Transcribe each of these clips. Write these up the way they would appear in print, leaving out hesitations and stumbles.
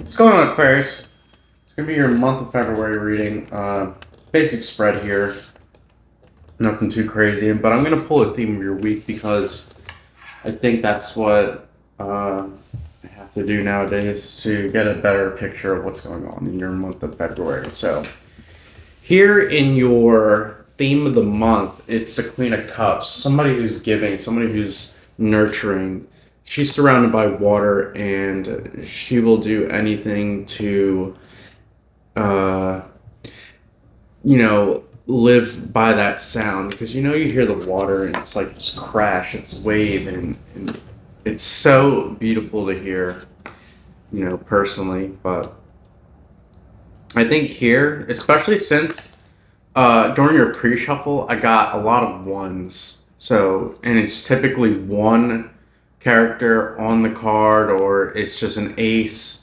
What's going on, Aquarius? It's gonna be your month of February reading. Basic spread here, nothing too crazy, but I'm gonna pull a theme of your week because I think that's what I have to do nowadays to get a better picture of what's going on in your month of February. So, here in your theme of the month, it's the Queen of Cups, somebody who's giving, somebody who's nurturing. She's surrounded by water and she will do anything to uh, live by that sound because you hear the water and it's like this crash, it's wave, and it's so beautiful to hear, personally. But I think here, especially since during your pre-shuffle, I got a lot of ones. So, and it's typically one character on the card or it's just an ace.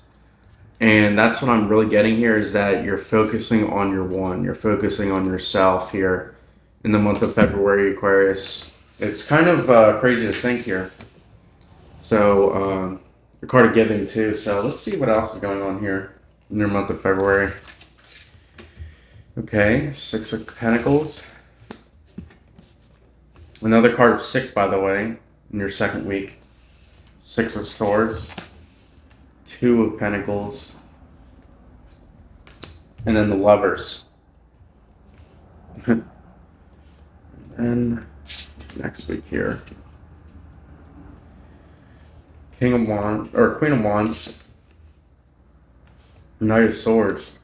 And that's what I'm really getting here is that you're focusing on your one. You're focusing on yourself here in the month of February, Aquarius. It's kind of crazy to think here. So, the card of giving too. So let's see what else is going on here in your month of February. Okay, Six of Pentacles. Another card of six, by the way, in your second week. Six of Swords. Two of Pentacles. And then the Lovers. And next week here. King of Wands, or Queen of Wands. Knight of Swords.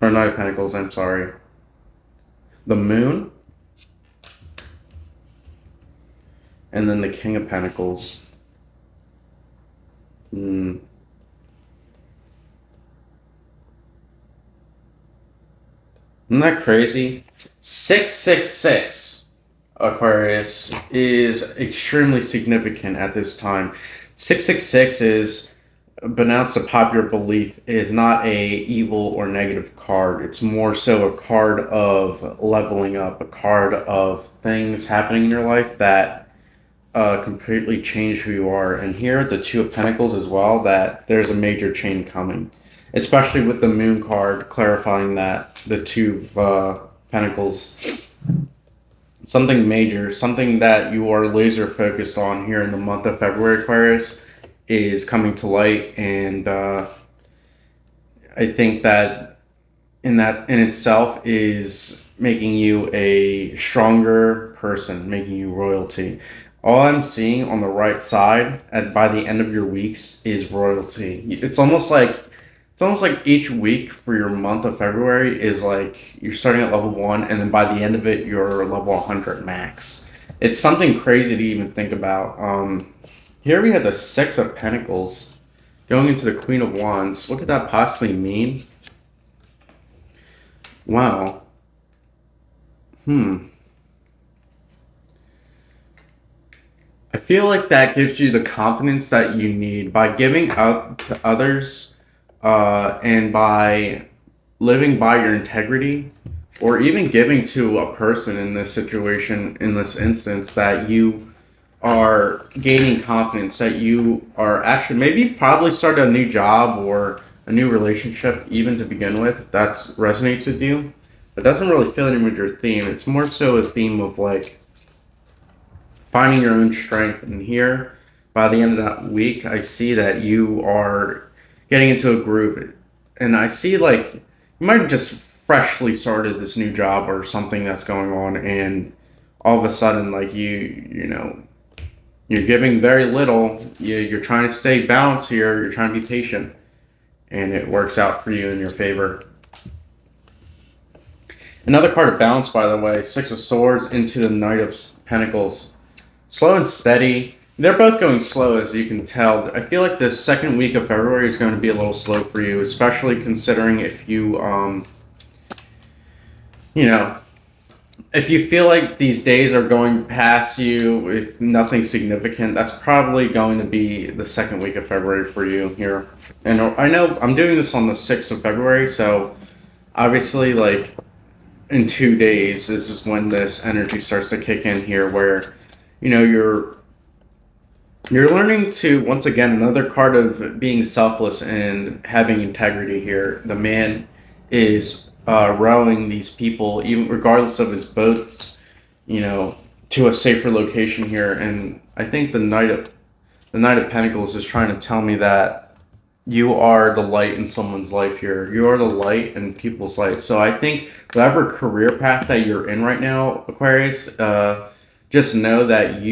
Or Knight of Pentacles, I'm sorry. The Moon. And then the King of Pentacles. Isn't that crazy? 666, Aquarius, is extremely significant at this time. 666 is, pronounced a popular belief, is not a evil or negative card. It's more so a card of leveling up, a card of things happening in your life that completely change who you are. And here at the Two of Pentacles as well, that there's a major change coming, especially with the Moon card clarifying that the Two of Pentacles, something major, something that you are laser focused on here in the month of February, Aquarius, is coming to light. And I think that in itself is making you a stronger person, making you royalty. All I'm seeing on the right side by the end of your weeks is royalty. It's almost like each week for your month of February is like you're starting at level 1 and then by the end of it you're level 100 max. It's something crazy to even think about. Here we had the Six of Pentacles going into the Queen of Wands. What could that possibly mean? Wow. I feel like that gives you the confidence that you need by giving out to others and by living by your integrity, or even giving to a person in this situation, in this instance, that you are gaining confidence, that you are actually maybe probably start a new job or a new relationship even to begin with. That resonates with you, but doesn't really fit in with your theme. It's more so a theme of like finding your own strength. And here, by the end of that week, I see that you are getting into a groove. And I see like you might have just freshly started this new job or something that's going on, and all of a sudden, like you're giving very little. You're trying to stay balanced here. You're trying to be patient, and it works out for you in your favor. Another card of balance, by the way, Six of Swords into the Knight of Pentacles. Slow and steady. They're both going slow, as you can tell. I feel like this second week of February is going to be a little slow for you, especially considering if you, if you feel like these days are going past you with nothing significant, that's probably going to be the second week of February for you here. And I know I'm doing this on the 6th of February, so obviously, like, in 2 days, this is when this energy starts to kick in here, where, you're You're learning to, once again, another card of being selfless and having integrity here. The man is rowing these people, even regardless of his boats, you know, to a safer location here. And I think the Knight of Pentacles is trying to tell me that you are the light in someone's life here. You are the light in people's life. So I think whatever career path that you're in right now, Aquarius, just know that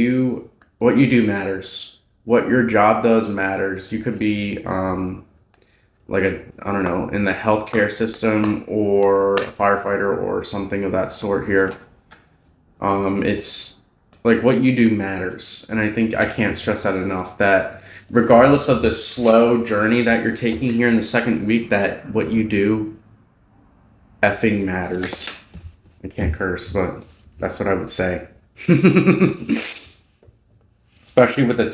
what you do matters. What your job does matters. You could be I don't know, in the healthcare system or a firefighter or something of that sort here. It's like what you do matters. And I think I can't stress that enough, that regardless of the slow journey that you're taking here in the second week, that what you do effing matters. I can't curse, but that's what I would say. Especially with the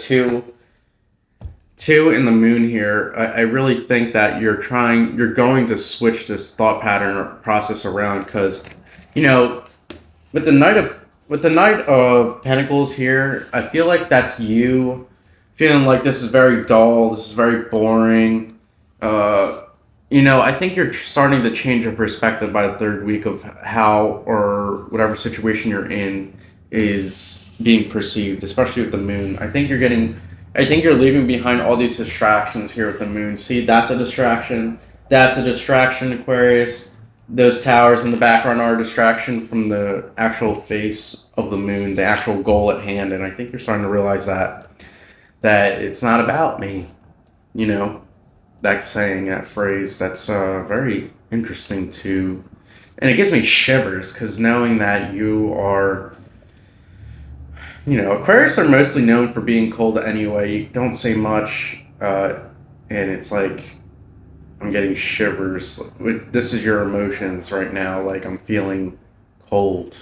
two in the moon here, I really think that you're going to switch this thought pattern or process around, because, you know, with the Knight of Pentacles here, I feel like that's you feeling like this is very dull, this is very boring. I think you're starting to change your perspective by the third week of how or whatever situation you're in is being perceived, especially with the moon. I think you're leaving behind all these distractions here with the moon. See, that's a distraction. That's a distraction, Aquarius. Those towers in the background are a distraction from the actual face of the moon, the actual goal at hand. And I think you're starting to realize that it's not about me. You know, that saying, that phrase, that's very interesting to, and it gives me shivers, because knowing that Aquarius are mostly known for being cold anyway. You don't say much, and it's like I'm getting shivers. This is your emotions right now. Like, I'm feeling cold.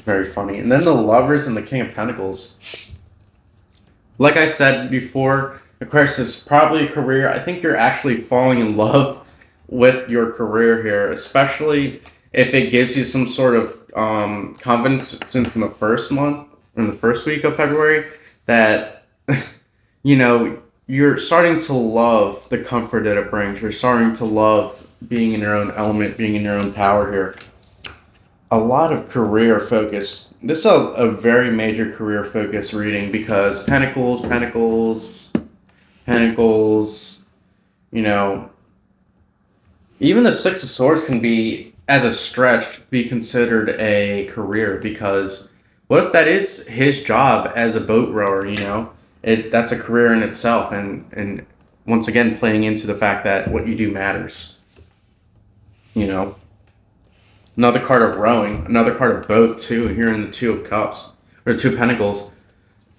Very funny. And then the Lovers and the King of Pentacles. Like I said before, Aquarius is probably a career. I think you're actually falling in love with your career here, especially if it gives you some sort of confidence since in the first month, in the first week of February, that you're starting to love the comfort that it brings. You're starting to love being in your own element, being in your own power here. A lot of career focus. This is a very major career focus reading, because Pentacles, even the Six of Swords can be, as a stretch, be considered a career, because what if that is his job as a boat rower? That's a career in itself, and once again playing into the fact that what you do matters. Another card of rowing, another card of boat too, here in the Two of Cups, or Two of Pentacles.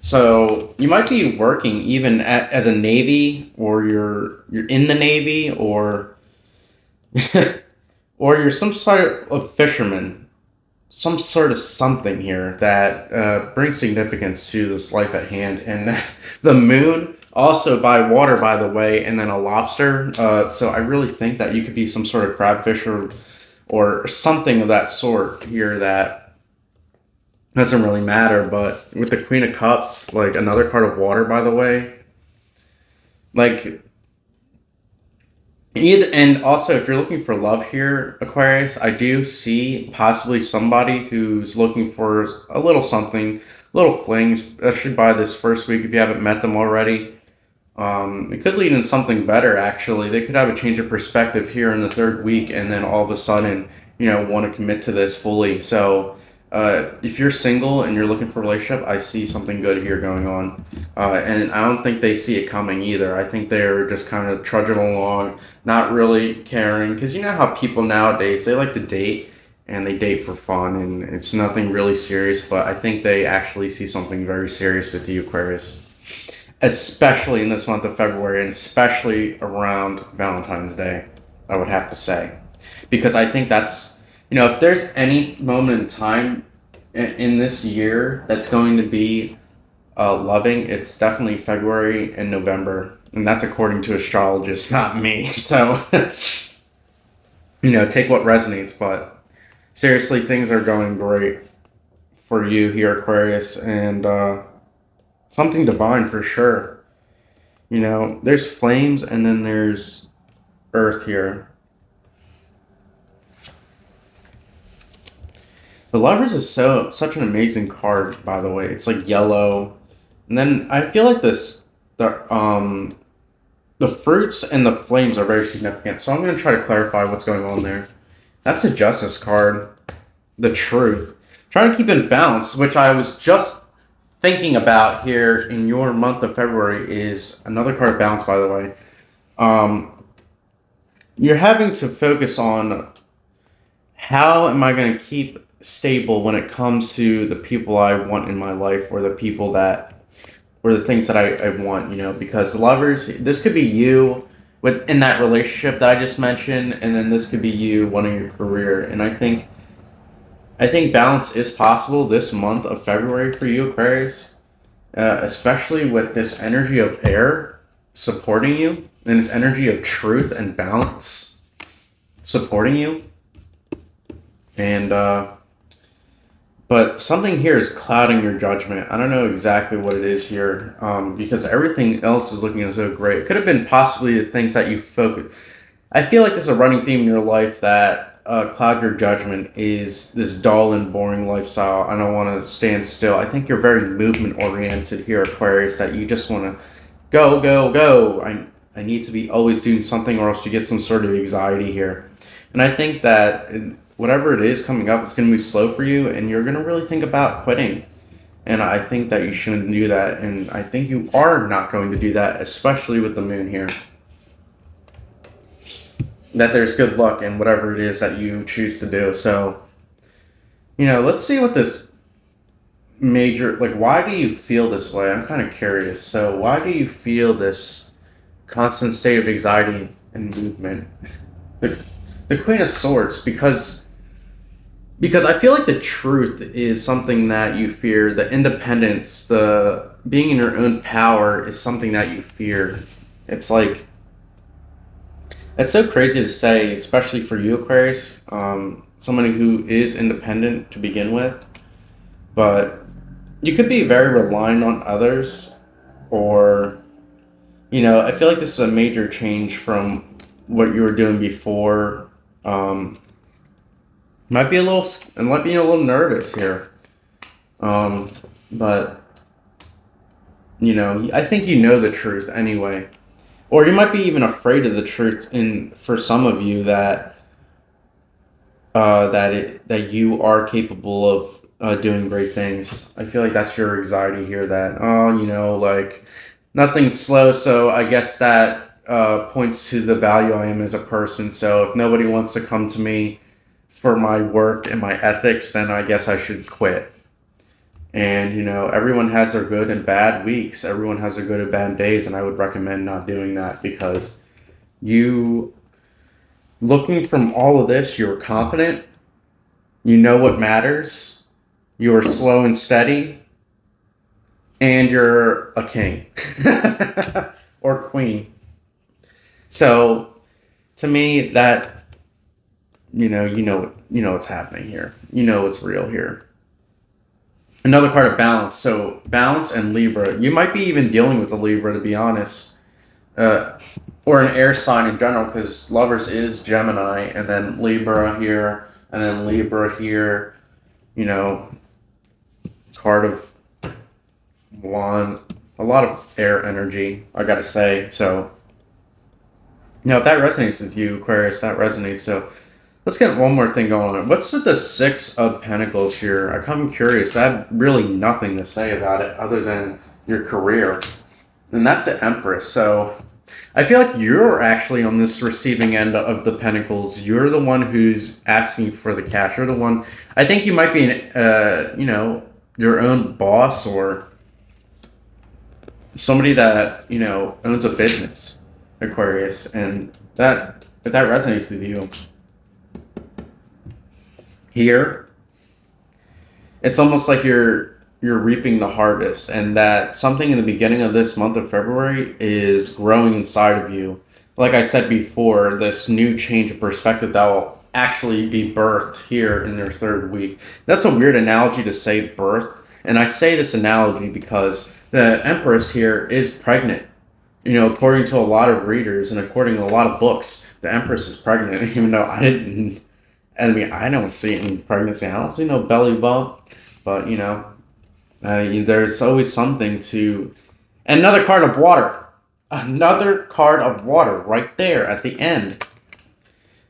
So you might be working even as a Navy, or you're in the Navy, or or you're some sort of fisherman, some sort of something here that brings significance to this life at hand. And the moon, also by water, by the way, and then a lobster. So I really think that you could be some sort of crabfish or something of that sort here. That doesn't really matter. But with the Queen of Cups, like another card of water, by the way, like. And also, if you're looking for love here, Aquarius, I do see possibly somebody who's looking for a little something, a little fling, especially by this first week if you haven't met them already. It could lead in something better, actually. They could have a change of perspective here in the third week, and then all of a sudden, want to commit to this fully. So if you're single and you're looking for a relationship, I see something good here going on. And I don't think they see it coming either. I think they're just kind of trudging along, not really caring. Because you know how people nowadays, they like to date, and they date for fun, and it's nothing really serious. But I think they actually see something very serious with you, Aquarius. Especially in this month of February, and especially around Valentine's Day, I would have to say. Because I think that's, if there's any moment in time in this year that's going to be loving, it's definitely February and November. And that's according to astrologists, not me. So, take what resonates. But seriously, things are going great for you here, Aquarius. And Something divine for sure. You know, there's flames and then there's earth here. The Lovers is such an amazing card, by the way. It's like yellow, and then I feel like the fruits and the flames are very significant. So I'm gonna try to clarify what's going on there. That's the Justice card, the Truth. Trying to keep it balanced, which I was just thinking about here in your month of February is another card of balance, by the way. Um, you're having to focus on how am I going to keep stable when it comes to the people I want in my life or the people that or the things that I want, you know, because lovers, this could be you within that relationship that I just mentioned, and then this could be you wanting your career. And I think balance is possible this month of February for you, Aquarius, especially with this energy of air supporting you and this energy of truth and balance supporting you. And but something here is clouding your judgment. I don't know exactly what it is here, because everything else is looking so great. It could have been possibly the things that you focus. I feel like there's a running theme in your life that cloud your judgment is this dull and boring lifestyle. I don't want to stand still. I think you're very movement oriented here, Aquarius. That you just want to go, go, go. I need to be always doing something, or else you get some sort of anxiety here. And I think that whatever it is coming up, it's going to be slow for you, and you're going to really think about quitting. And I think that you shouldn't do that, and I think you are not going to do that, especially with the moon here. That there's good luck in whatever it is that you choose to do. So, you know, let's see what this major, like, why do you feel this way? I'm kind of curious. So, why do you feel this constant state of anxiety and movement? The Queen of Swords, because I feel like the truth is something that you fear. The independence, the being in your own power is something that you fear. It's like, it's so crazy to say, especially for you, Aquarius, somebody who is independent to begin with, but you could be very reliant on others, or, you know, I feel like this is a major change from what you were doing before. Might be a little, it might be a little nervous here, but you know, I think you know the truth anyway, or you might be even afraid of the truth. In for some of you that that you are capable of doing great things. I feel like that's your anxiety here. That you know, like nothing's slow, so I guess that points to the value I am as a person. So if nobody wants to come to me for my work and my ethics, then I guess I should quit. And, you know, everyone has their good and bad weeks. Everyone has their good and bad days, and I would recommend not doing that because you, looking from all of this, you're confident, you know what matters, you're slow and steady, and you're a king or queen. So, to me, that you know what's happening here. You know what's real here. Another card of balance. So balance and Libra. You might be even dealing with a Libra, to be honest, or an air sign in general, because Lovers is Gemini, and then Libra here, and then Libra here. You know, card of Wands. A lot of air energy, I gotta say. So, you know, if that resonates with you, Aquarius, that resonates. So, let's get one more thing going on. What's with the Six of Pentacles here? I'm curious. I have really nothing to say about it other than your career. And that's the Empress. So I feel like you're actually on this receiving end of the Pentacles. You're the one who's asking for the cash. You're the one. I think you might be, you know, your own boss or somebody that, you know, owns a business, Aquarius. And that, if that resonates with you, here, it's almost like you're reaping the harvest, and that something in the beginning of this month of February is growing inside of you. Like I said before, this new change of perspective that will actually be birthed here in their third week. That's a weird analogy to say birth, and I say this analogy because The Empress here is pregnant. You know, according to a lot of readers and according to a lot of books, the Empress is pregnant. Even though I didn't, I mean, I don't see it in pregnancy. I don't see no belly bump, but you know, there's always something to. Another card of water. Another card of water right there at the end.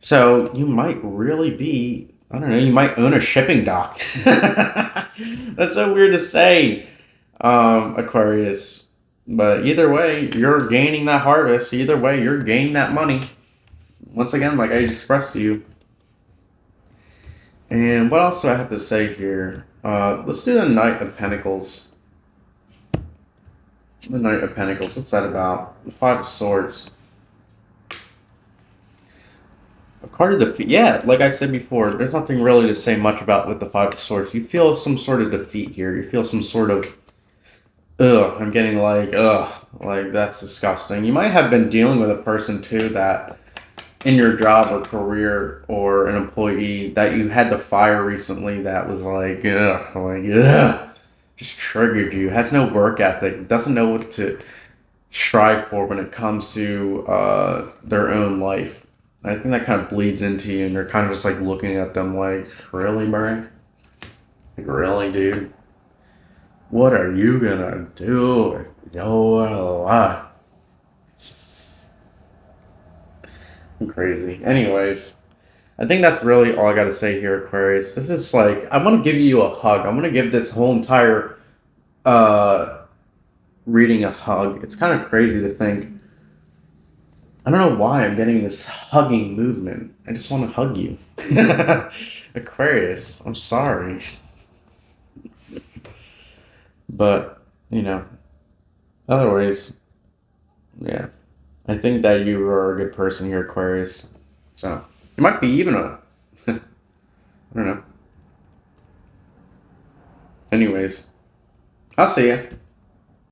So you might really be, I don't know, you might own a shipping dock. That's so weird to say, Aquarius. But either way, you're gaining that harvest. Either way, you're gaining that money. Once again, like I expressed to you. And what else do I have to say here? Let's do the Knight of Pentacles. The Knight of Pentacles. What's that about? The Five of Swords. A card of defeat. Yeah, like I said before, there's nothing really to say much about with the Five of Swords. You feel some sort of defeat here. You feel some sort of, ugh, I'm getting like that's disgusting. You might have been dealing with a person too that in your job or career or an employee that you had to fire recently that was just triggered you, has no work ethic, doesn't know what to strive for when it comes to their own life. I think that kind of bleeds into you and you're kind of just like looking at them like, really, Murray? Like, really, dude? What are you gonna do if you don't wanna lie? I'm crazy. Anyways, I think that's really all I gotta say here, Aquarius. This is like, I want to give you a hug. I want to give this whole entire reading a hug. It's kind of crazy to think. I don't know why I'm getting this hugging movement. I just want to hug you. Aquarius, I'm sorry. But, you know, otherwise, yeah. I think that you are a good person here, Aquarius. So, you might be even a... I don't know. Anyways, I'll see ya.